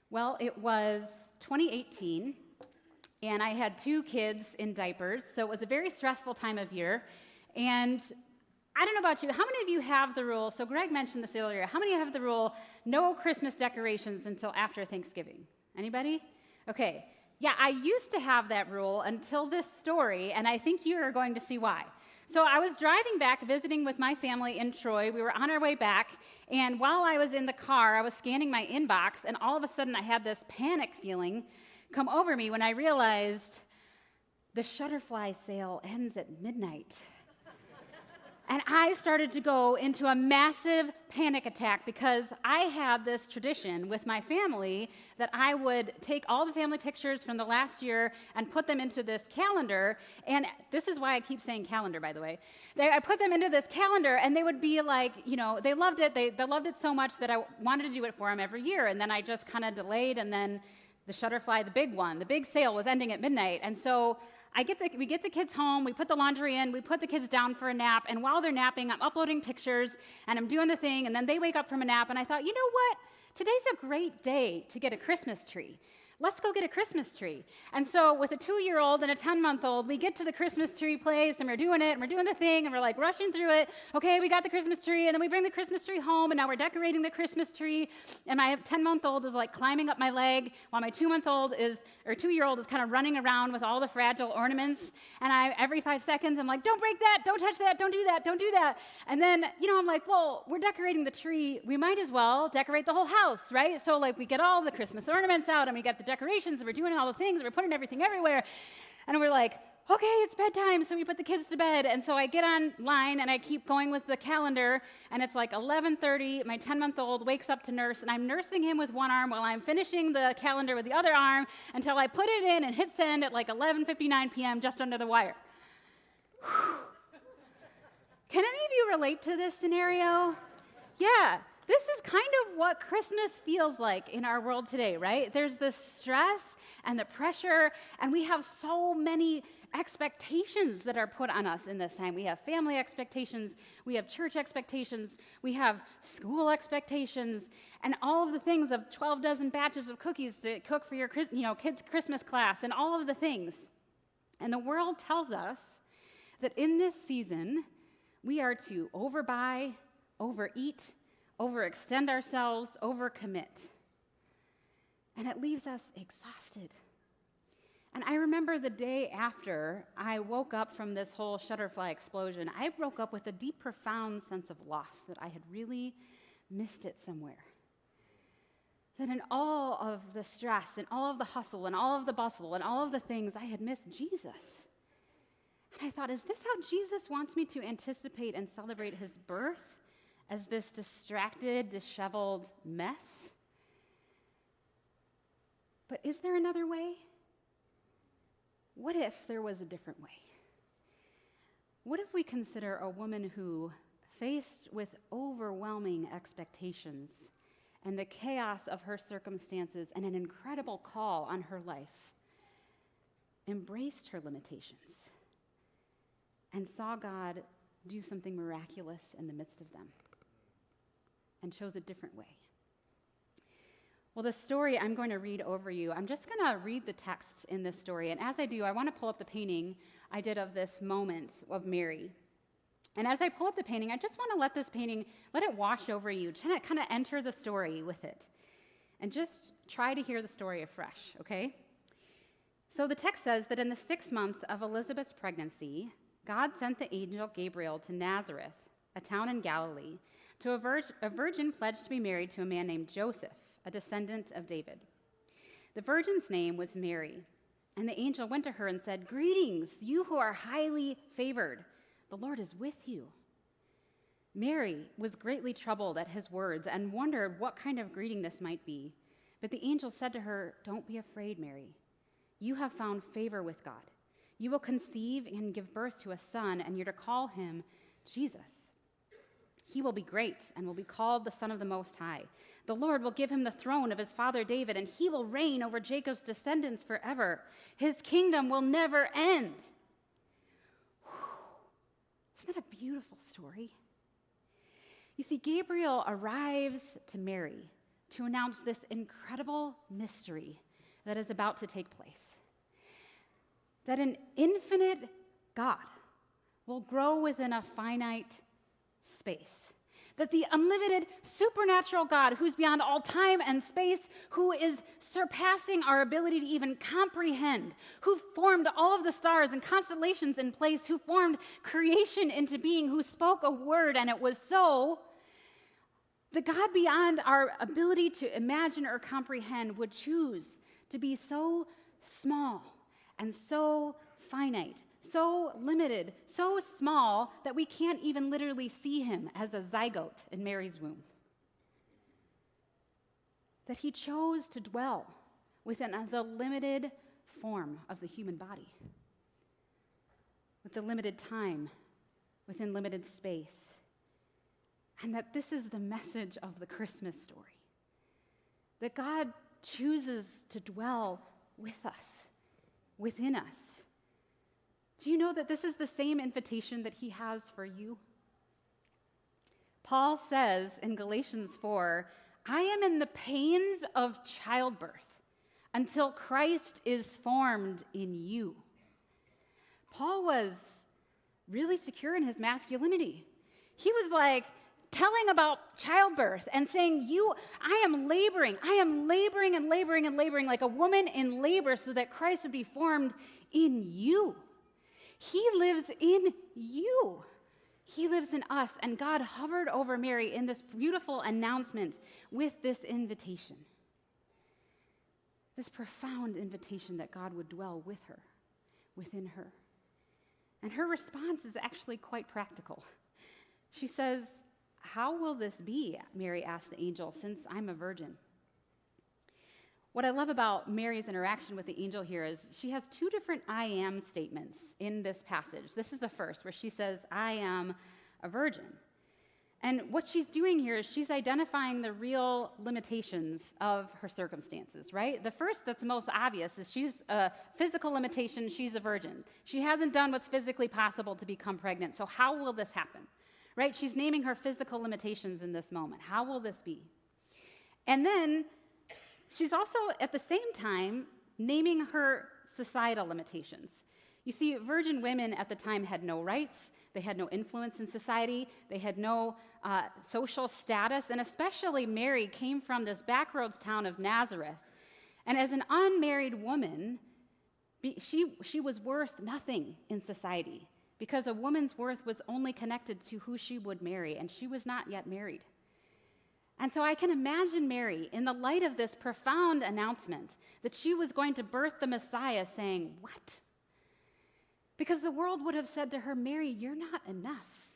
Well, it was 2018, and I had 2 kids in diapers, so it was a very stressful time of year. And I don't know about you, how many of you have the rule? So Greg mentioned this earlier. How many have the rule, no Christmas decorations until after Thanksgiving? Anybody? Okay. Yeah, I used to have that rule until this story, and I think you're going to see why. So I was driving back, visiting with my family in Troy. We were on our way back, and while I was in the car, I was scanning my inbox, and all of a sudden I had this panic feeling come over me when I realized the Shutterfly sale ends at midnight. And I started to go into a massive panic attack because I had this tradition with my family that I would take all the family pictures from the last year and put them into this calendar. And this is why I keep saying calendar, by the way. I put them into this calendar, and they would be like, they loved it. They loved it so much that I wanted to do it for them every year. And then I just kind of delayed, and then the Shutterfly, the big one, the big sale was ending at midnight. And so we get the kids home, we put the laundry in, we put the kids down for a nap, and while they're napping, I'm uploading pictures, and I'm doing the thing, and then they wake up from a nap, and I thought, you know what? Today's a great day to get a Christmas tree. Let's go get a Christmas tree. And so with a 2-year-old and a 10-month-old, we get to the Christmas tree place, and we're doing it, and we're doing the thing, and we're like rushing through it. Okay, we got the Christmas tree, and then we bring the Christmas tree home, and now we're decorating the Christmas tree, and my 10-month-old is like climbing up my leg, while my 2-year-old is kind of running around with all the fragile ornaments, and every 5 seconds, I'm like, don't break that, don't touch that, don't do that, don't do that. And then, I'm like, well, we're decorating the tree, we might as well decorate the whole house, right? So we get all the Christmas ornaments out, and we get the decorations, and we're doing all the things, and we're putting everything everywhere, and we're like, okay, it's bedtime, so we put the kids to bed. And so I get online, and I keep going with the calendar, and it's like 11:30, my 10-month-old wakes up to nurse, and I'm nursing him with one arm while I'm finishing the calendar with the other arm until I put it in and hit send at like 11:59 p.m. just under the wire. Can any of you relate to this scenario? Yeah. This is kind of what Christmas feels like in our world today, right? There's this stress and the pressure, and we have so many expectations that are put on us in this time. We have family expectations, we have church expectations, we have school expectations, and all of the things of 12 dozen batches of cookies to cook for your kids' Christmas class, and all of the things. And the world tells us that in this season, we are to overbuy, overeat, overextend ourselves, overcommit. And it leaves us exhausted. And I remember the day after I woke up from this whole Shutterfly explosion, I woke up with a deep, profound sense of loss that I had really missed it somewhere. That in all of the stress and all of the hustle and all of the bustle and all of the things, I had missed Jesus. And I thought, is this how Jesus wants me to anticipate and celebrate his birth? As this distracted, disheveled mess? But is there another way? What if there was a different way? What if we consider a woman who, faced with overwhelming expectations and the chaos of her circumstances and an incredible call on her life, embraced her limitations and saw God do something miraculous in the midst of them, and chose a different way? Well, the story I'm going to read over you, I'm just going to read the text in this story. And as I do, I want to pull up the painting I did of this moment of Mary. And as I pull up the painting, I just want to let this painting, let it wash over you, try to kind of enter the story with it. And just try to hear the story afresh, okay? So the text says that in the 6th month of Elizabeth's pregnancy, God sent the angel Gabriel to Nazareth, a town in Galilee, to a virgin pledged to be married to a man named Joseph, a descendant of David. The virgin's name was Mary, and the angel went to her and said, "Greetings, you who are highly favored. The Lord is with you." Mary was greatly troubled at his words and wondered what kind of greeting this might be. But the angel said to her, "Don't be afraid, Mary. You have found favor with God. You will conceive and give birth to a son, and you're to call him Jesus. He will be great and will be called the Son of the Most High. The Lord will give him the throne of his father David, and he will reign over Jacob's descendants forever. His kingdom will never end." Isn't that a beautiful story? You see, Gabriel arrives to Mary, to announce this incredible mystery that is about to take place. That an infinite God will grow within a finite space. That the unlimited supernatural God, who's beyond all time and space, who is surpassing our ability to even comprehend, who formed all of the stars and constellations in place, who formed creation into being, who spoke a word and it was so, the God beyond our ability to imagine or comprehend would choose to be so small and so finite, so limited, so small that we can't even literally see him as a zygote in Mary's womb. That he chose to dwell within the limited form of the human body, with the limited time, within limited space. And that this is the message of the Christmas story. That God chooses to dwell with us, within us. Do you know that this is the same invitation that he has for you? Paul says in Galatians 4, I am in the pains of childbirth until Christ is formed in you. Paul was really secure in his masculinity. He was like telling about childbirth and saying, I am laboring and laboring like a woman in labor so that Christ would be formed in you. He lives in you. He lives in us. And God hovered over Mary in this beautiful announcement with this invitation. This profound invitation that God would dwell with her, within her. And her response is actually quite practical. She says, how will this be, Mary asked the angel, since I'm a virgin? What I love about Mary's interaction with the angel here is she has two different I am statements in this passage. This is the first, where she says, I am a virgin. And what she's doing here is she's identifying the real limitations of her circumstances, right? The first that's most obvious is she's a physical limitation, she's a virgin. She hasn't done what's physically possible to become pregnant, so how will this happen? Right? She's naming her physical limitations in this moment. How will this be? And then she's also, at the same time, naming her societal limitations. You see, virgin women at the time had no rights. They had no influence in society. They had no social status. And especially Mary came from this backroads town of Nazareth. And as an unmarried woman, she was worth nothing in society, because a woman's worth was only connected to who she would marry, and she was not yet married. And so I can imagine Mary, in the light of this profound announcement that she was going to birth the Messiah, saying, what? Because the world would have said to her, Mary, you're not enough.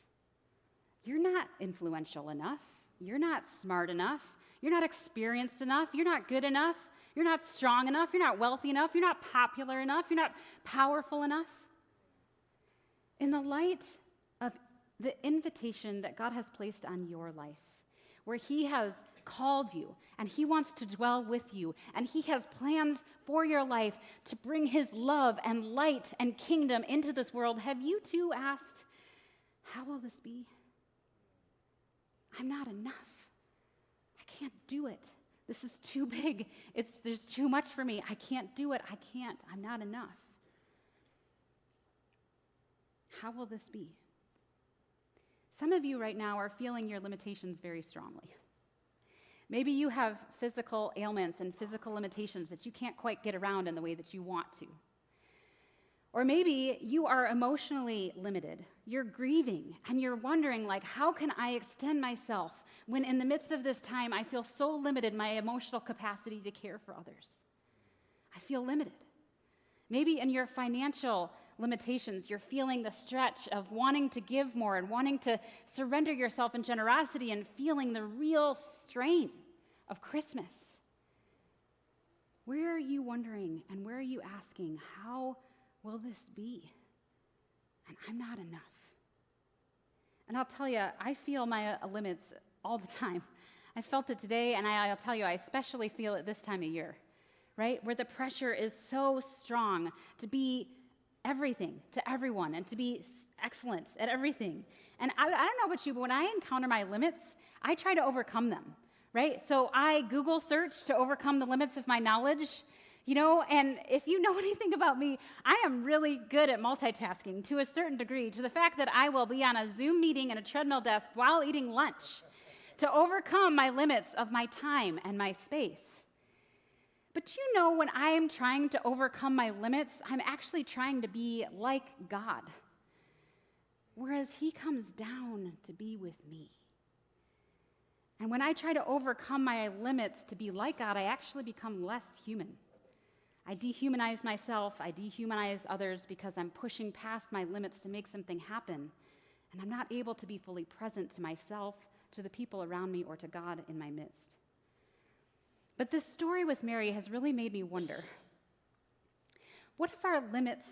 You're not influential enough. You're not smart enough. You're not experienced enough. You're not good enough. You're not strong enough. You're not wealthy enough. You're not popular enough. You're not powerful enough. In the light of the invitation that God has placed on your life, where he has called you and he wants to dwell with you and he has plans for your life to bring his love and light and kingdom into this world, have you too asked, how will this be? I'm not enough. I can't do it. This is too big. There's too much for me. I can't do it. I'm not enough. How will this be? Some of you right now are feeling your limitations very strongly. Maybe you have physical ailments and physical limitations that you can't quite get around in the way that you want to. Or maybe you are emotionally limited. You're grieving and you're wondering, how can I extend myself when in the midst of this time I feel so limited in my emotional capacity to care for others? I feel limited. Maybe in your financial limitations, you're feeling the stretch of wanting to give more and wanting to surrender yourself in generosity and feeling the real strain of Christmas. Where are you wondering and where are you asking, how will this be? And I'm not enough. And I'll tell you, I feel my limits all the time. I felt it today, and I'll tell you, I especially feel it this time of year, right? Where the pressure is so strong to be everything to everyone and to be excellent at everything. And I don't know about you, but when I encounter my limits, I try to overcome them, right? So I Google search to overcome the limits of my knowledge, and if you know anything about me, I am really good at multitasking to a certain degree, to the fact that I will be on a Zoom meeting and a treadmill desk while eating lunch to overcome my limits of my time and my space. But when I am trying to overcome my limits, I'm actually trying to be like God, whereas he comes down to be with me. And when I try to overcome my limits to be like God, I actually become less human. I dehumanize myself, I dehumanize others because I'm pushing past my limits to make something happen, and I'm not able to be fully present to myself, to the people around me, or to God in my midst. But this story with Mary has really made me wonder, what if our limits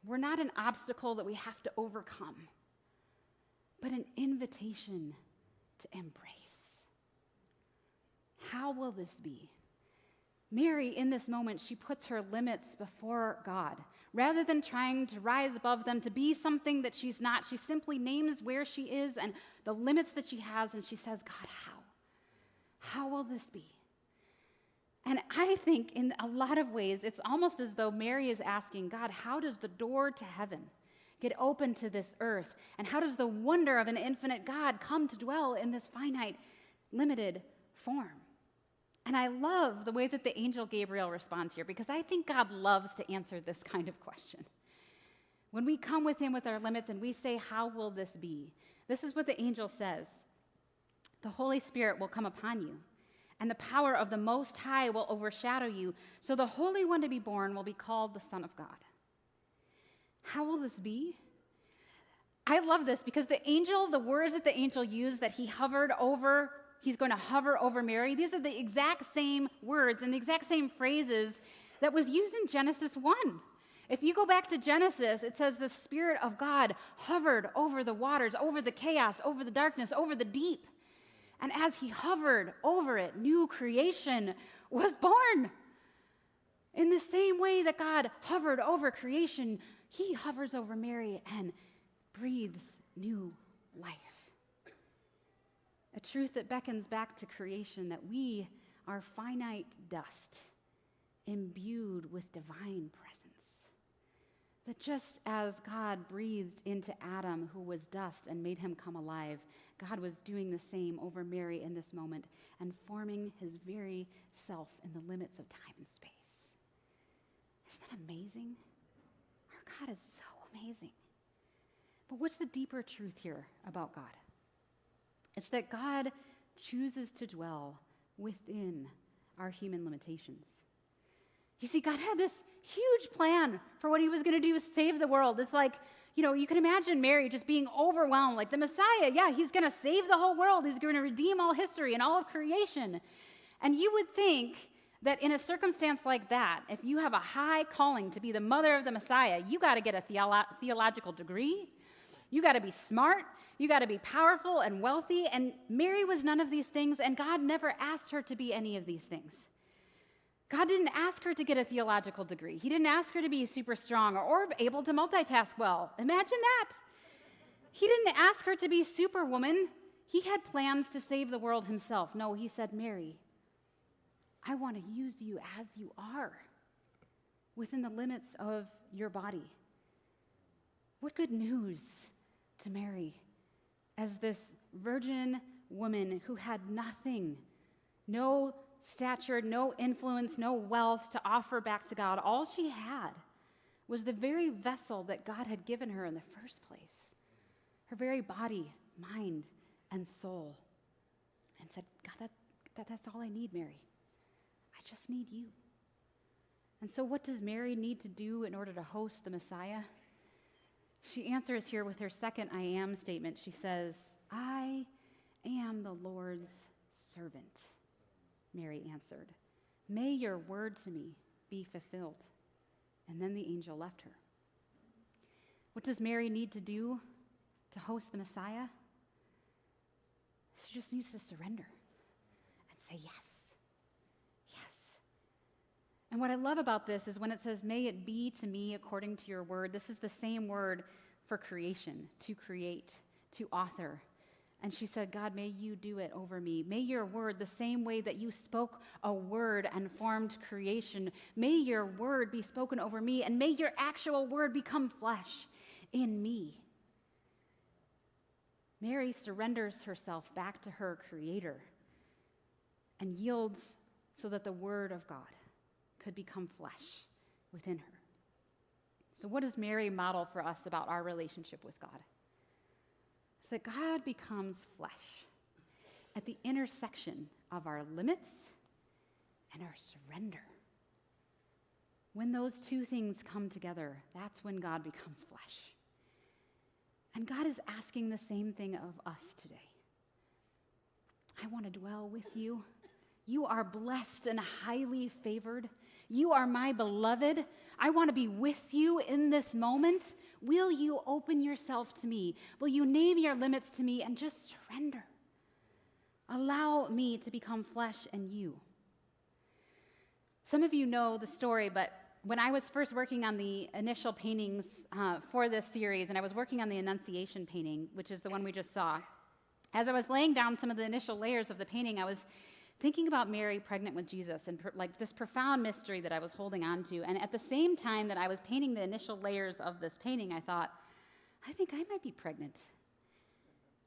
were not an obstacle that we have to overcome, but an invitation to embrace? How will this be? Mary, in this moment, she puts her limits before God. Rather than trying to rise above them, to be something that she's not, she simply names where she is and the limits that she has, and she says, God, how? How will this be? And I think in a lot of ways, it's almost as though Mary is asking, God, how does the door to heaven get open to this earth? And how does the wonder of an infinite God come to dwell in this finite, limited form? And I love the way that the angel Gabriel responds here, because I think God loves to answer this kind of question. When we come with him with our limits and we say, how will this be? This is what the angel says. The Holy Spirit will come upon you, and the power of the Most High will overshadow you, so the Holy One to be born will be called the Son of God. How will this be? I love this because the words that the angel used, that he's going to hover over Mary, these are the exact same words and the exact same phrases that was used in Genesis 1. If you go back to Genesis, it says the Spirit of God hovered over the waters, over the chaos, over the darkness, over the deep. And as he hovered over it, new creation was born. In the same way that God hovered over creation, he hovers over Mary and breathes new life. A truth that beckons back to creation, that we are finite dust, imbued with divine presence. That just as God breathed into Adam, who was dust, and made him come alive, God was doing the same over Mary in this moment and forming his very self in the limits of time and space. Isn't that amazing? Our God is so amazing. But what's the deeper truth here about God? It's that God chooses to dwell within our human limitations. You see, God had this huge plan for what he was going to do to save the world. It's like, you can imagine Mary just being overwhelmed, like the Messiah. Yeah, he's going to save the whole world. He's going to redeem all history and all of creation. And you would think that in a circumstance like that, if you have a high calling to be the mother of the Messiah, you got to get a theological degree. You got to be smart. You got to be powerful and wealthy. And Mary was none of these things, and God never asked her to be any of these things. God didn't ask her to get a theological degree. He didn't ask her to be super strong or able to multitask well. Imagine that. He didn't ask her to be superwoman. He had plans to save the world himself. No, he said, Mary, I want to use you as you are within the limits of your body. What good news to Mary as this virgin woman who had nothing, no stature, no influence, no wealth to offer back to God. All she had was the very vessel that God had given her in the first place, her very body, mind, and soul, and said, God, that's all I need, Mary. I just need you. And so what does Mary need to do in order to host the Messiah? She answers here with her second I am statement. She says, I am the Lord's servant. Mary answered, may your word to me be fulfilled. And then the angel left her. What does Mary need to do to host the Messiah? She just needs to surrender and say yes. Yes. And what I love about this is when it says, may it be to me according to your word, this is the same word for creation, to create, to author. And she said, God, may you do it over me. May your word, the same way that you spoke a word and formed creation, may your word be spoken over me, and may your actual word become flesh in me. Mary surrenders herself back to her Creator and yields so that the word of God could become flesh within her. So what does Mary model for us about our relationship with God? It's that God becomes flesh at the intersection of our limits and our surrender. When those two things come together, that's when God becomes flesh. And God is asking the same thing of us today. I want to dwell with you. You are blessed and highly favored. You are my beloved. I want to be with you in this moment. Will you open yourself to me? Will you name your limits to me and just surrender? Allow me to become flesh and you. Some of you know the story, but when I was first working on the initial paintings for this series, and I was working on the Annunciation painting, which is the one we just saw, as I was laying down some of the initial layers of the painting, I was thinking about Mary pregnant with Jesus and like this profound mystery that I was holding on to. And at the same time that I was painting the initial layers of this painting, I thought, I think I might be pregnant.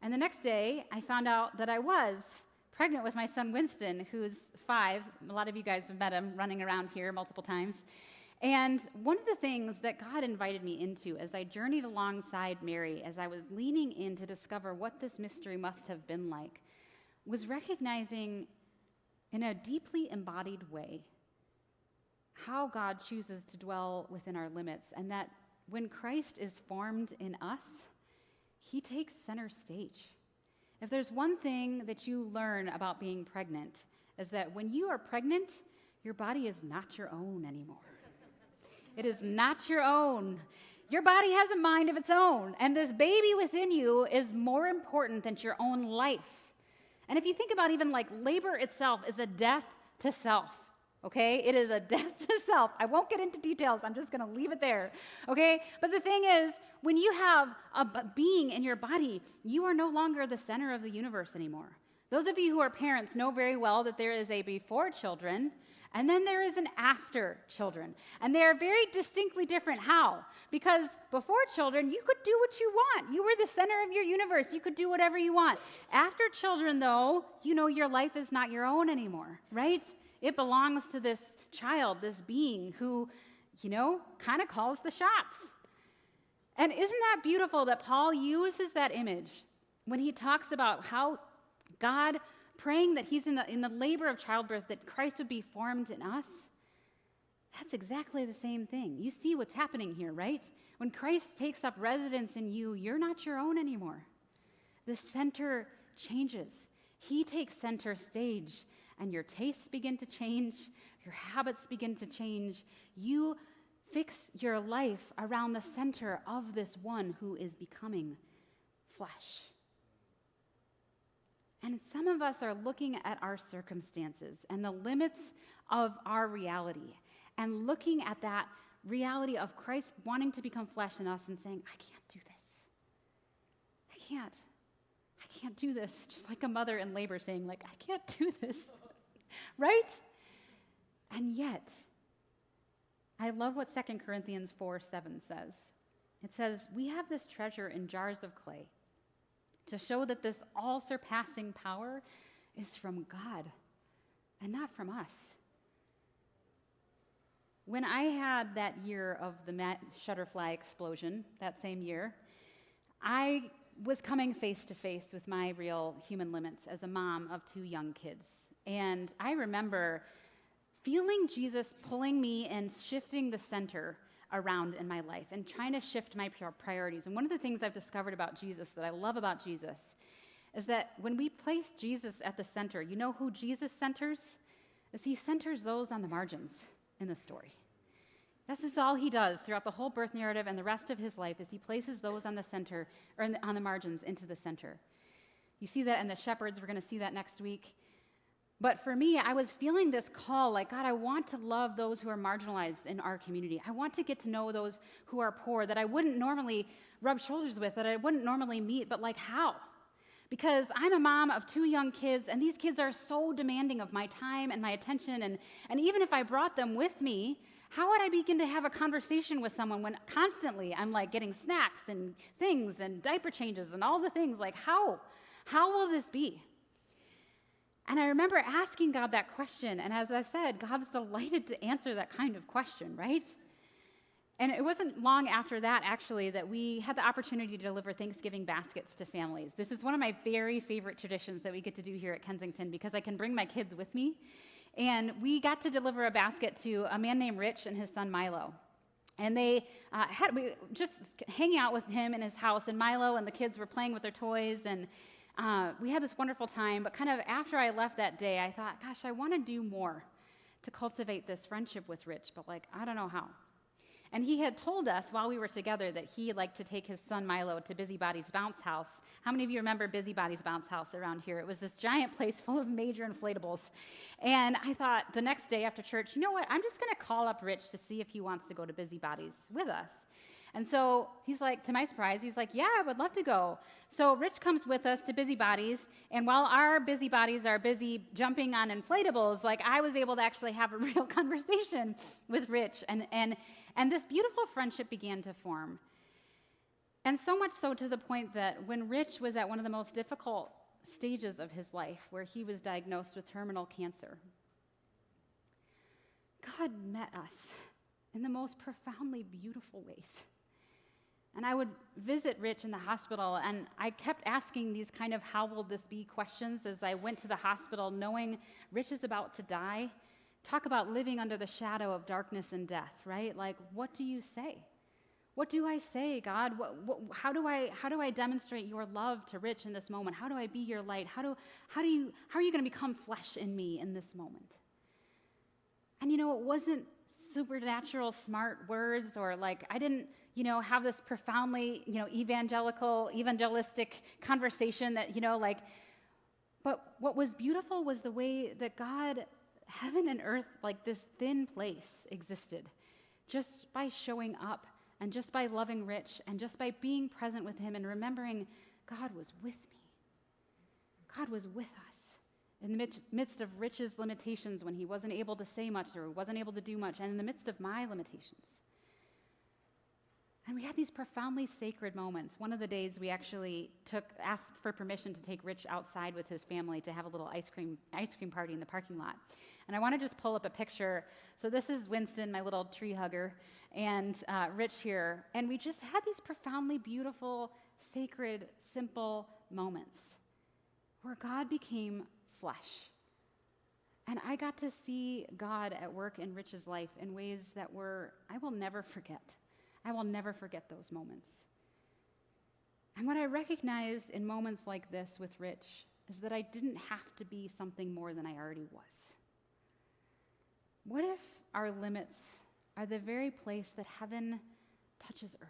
And the next day, I found out that I was pregnant with my son Winston, who's 5. A lot of you guys have met him running around here multiple times. And one of the things that God invited me into as I journeyed alongside Mary, as I was leaning in to discover what this mystery must have been like, was recognizing in a deeply embodied way how God chooses to dwell within our limits, and that when Christ is formed in us, he takes center stage. If there's one thing that you learn about being pregnant, is that when you are pregnant, your body is not your own anymore. It is not your own. Your body has a mind of its own, and this baby within you is more important than your own life. And if you think about even like labor itself is a death to self, okay? It is a death to self. I won't get into details. I'm just going to leave it there, okay? But the thing is, when you have a being in your body, you are no longer the center of the universe anymore. Those of you who are parents know very well that there is a before children, and then there is an after children. And they are very distinctly different. How? Because before children, you could do what you want. You were the center of your universe. You could do whatever you want. After children, though, you know your life is not your own anymore, right? It belongs to this child, this being who, kind of calls the shots. And isn't that beautiful that Paul uses that image when he talks about how God praying that he's in the labor of childbirth, that Christ would be formed in us? That's exactly the same thing. You see what's happening here, right? When Christ takes up residence in you, you're not your own anymore. The center changes. He takes center stage, and your tastes begin to change, your habits begin to change. You fix your life around the center of this one who is becoming flesh. And some of us are looking at our circumstances and the limits of our reality and looking at that reality of Christ wanting to become flesh in us and saying, I can't do this. I can't do this. Just like a mother in labor saying, I can't do this, right? And yet, I love what 2 Corinthians 4:7 says. It says, we have this treasure in jars of clay to show that this all-surpassing power is from God and not from us. When I had that year of the Shutterfly explosion, that same year, I was coming face to face with my real human limits as a mom of 2 young kids. And I remember feeling Jesus pulling me and shifting the center around in my life and trying to shift my priorities. And one of the things I've discovered about Jesus that I love about Jesus is that when we place Jesus at the center, you know who Jesus centers? Is he centers those on the margins in the story. This is all he does throughout the whole birth narrative and the rest of his life is he places those on the center, or on the margins into the center. You see that in the shepherds. We're going to see that next week. But for me, I was feeling this call, God, I want to love those who are marginalized in our community. I want to get to know those who are poor that I wouldn't normally rub shoulders with, that I wouldn't normally meet, but how? because I'm a mom of 2 young kids, and these kids are so demanding of my time and my attention, and even if I brought them with me, how would I begin to have a conversation with someone when constantly I'm like getting snacks and things and diaper changes and all the things? Like, how will this be? And I remember asking God that question, and as I said, God's delighted to answer that kind of question, right? And it wasn't long after that, actually, that we had the opportunity to deliver Thanksgiving baskets to families. This is one of my very favorite traditions that we get to do here at Kensington because I can bring my kids with me. And we got to deliver a basket to a man named Rich and his son Milo. And we just hanging out with him in his house, and Milo and the kids were playing with their toys, and we had this wonderful time. But kind of after I left that day, I thought, gosh, I want to do more to cultivate this friendship with Rich, but I don't know how. And he had told us while we were together that he liked to take his son Milo to Busybody's bounce house. How many of you remember Busybody's bounce house around here? It was this giant place full of major inflatables. And I thought the next day after church, you know what? I'm just going to call up Rich to see if he wants to go to Busybody's with us. And so he's like, to my surprise, he's like, yeah, I would love to go. So Rich comes with us to Busybody's, and while our busybodies are busy jumping on inflatables, I was able to actually have a real conversation with Rich, and this beautiful friendship began to form. And so much so to the point that when Rich was at one of the most difficult stages of his life, where he was diagnosed with terminal cancer, God met us in the most profoundly beautiful ways. And I would visit Rich in the hospital, and I kept asking these kind of how will this be questions as I went to the hospital, knowing Rich is about to die. Talk about living under the shadow of darkness and death, right? What do you say? What do I say, God? How do I demonstrate your love to Rich in this moment? How do I be your light? How are you going to become flesh in me in this moment? And it wasn't supernatural smart words, or I didn't have this profoundly evangelistic conversation that but what was beautiful was the way that God, heaven and earth, this thin place existed just by showing up and just by loving Rich and just by being present with him and remembering God was with me. God was with us in the midst of Rich's limitations when he wasn't able to say much or wasn't able to do much, and in the midst of my limitations. And we had these profoundly sacred moments. One of the days we actually asked for permission to take Rich outside with his family to have a little ice cream party in the parking lot. And I want to just pull up a picture. So this is Winston, my little tree hugger, and Rich here. And we just had these profoundly beautiful, sacred, simple moments where God became flesh. And I got to see God at work in Rich's life in ways that I will never forget. I will never forget those moments. And what I recognized in moments like this with Rich is that I didn't have to be something more than I already was. What if our limits are the very place that heaven touches earth?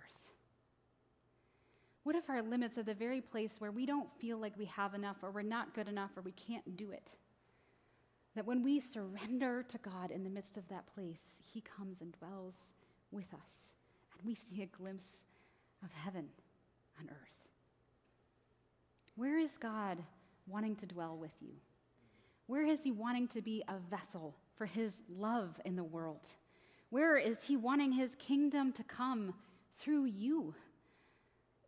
What if our limits are the very place where we don't feel like we have enough, or we're not good enough, or we can't do it? That when we surrender to God in the midst of that place, he comes and dwells with us. We see a glimpse of heaven on earth. Where is God wanting to dwell with you? Where is he wanting to be a vessel for his love in the world? Where is he wanting his kingdom to come through you?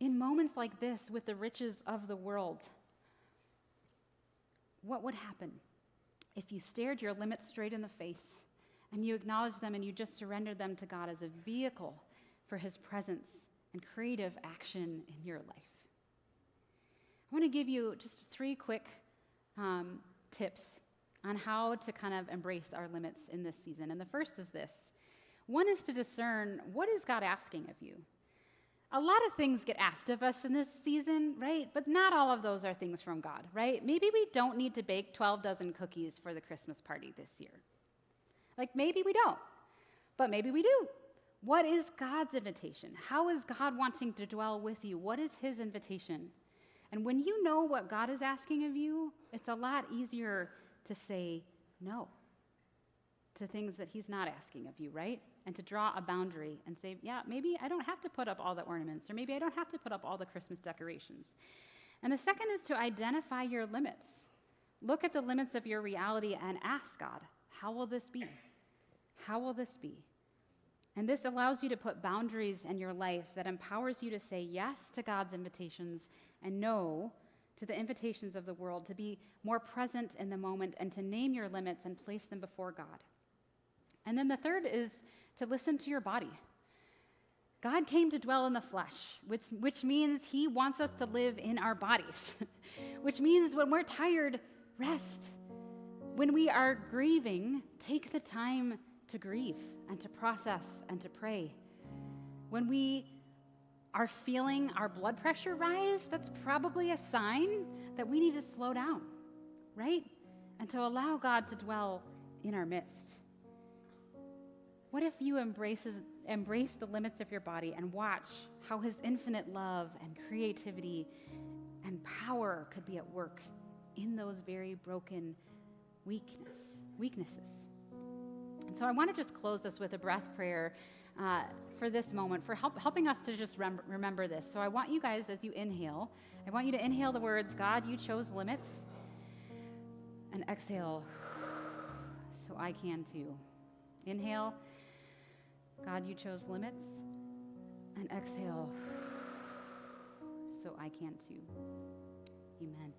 In moments like this with the riches of the world, what would happen if you stared your limits straight in the face and you acknowledged them and you just surrendered them to God as a vehicle for his presence and creative action in your life? I want to give you just 3 quick tips on how to kind of embrace our limits in this season. And the first is this. One is to discern, what is God asking of you? A lot of things get asked of us in this season, right? But not all of those are things from God, right? Maybe we don't need to bake 12 dozen cookies for the Christmas party this year. Maybe we don't, but maybe we do. What is God's invitation? How is God wanting to dwell with you? What is his invitation? And when you know what God is asking of you, it's a lot easier to say no to things that he's not asking of you, right? And to draw a boundary and say, yeah, maybe I don't have to put up all the ornaments, or maybe I don't have to put up all the Christmas decorations. And the second is to identify your limits. Look at the limits of your reality and ask God, how will this be? How will this be? And this allows you to put boundaries in your life that empowers you to say yes to God's invitations and no to the invitations of the world, to be more present in the moment and to name your limits and place them before God. And then the third is to listen to your body. God came to dwell in the flesh, which means he wants us to live in our bodies, which means when we're tired, rest. When we are grieving, take the time to grieve and to process and to pray. When we are feeling our blood pressure rise, that's probably a sign that we need to slow down, right? And to allow God to dwell in our midst. What if you embrace the limits of your body and watch how his infinite love and creativity and power could be at work in those very broken weaknesses? And so I want to just close this with a breath prayer for this moment, for helping us to just remember this. So I want you guys, as you inhale, I want you to inhale the words, God, you chose limits, and exhale, so I can too. Inhale, God, you chose limits, and exhale, so I can too. Amen.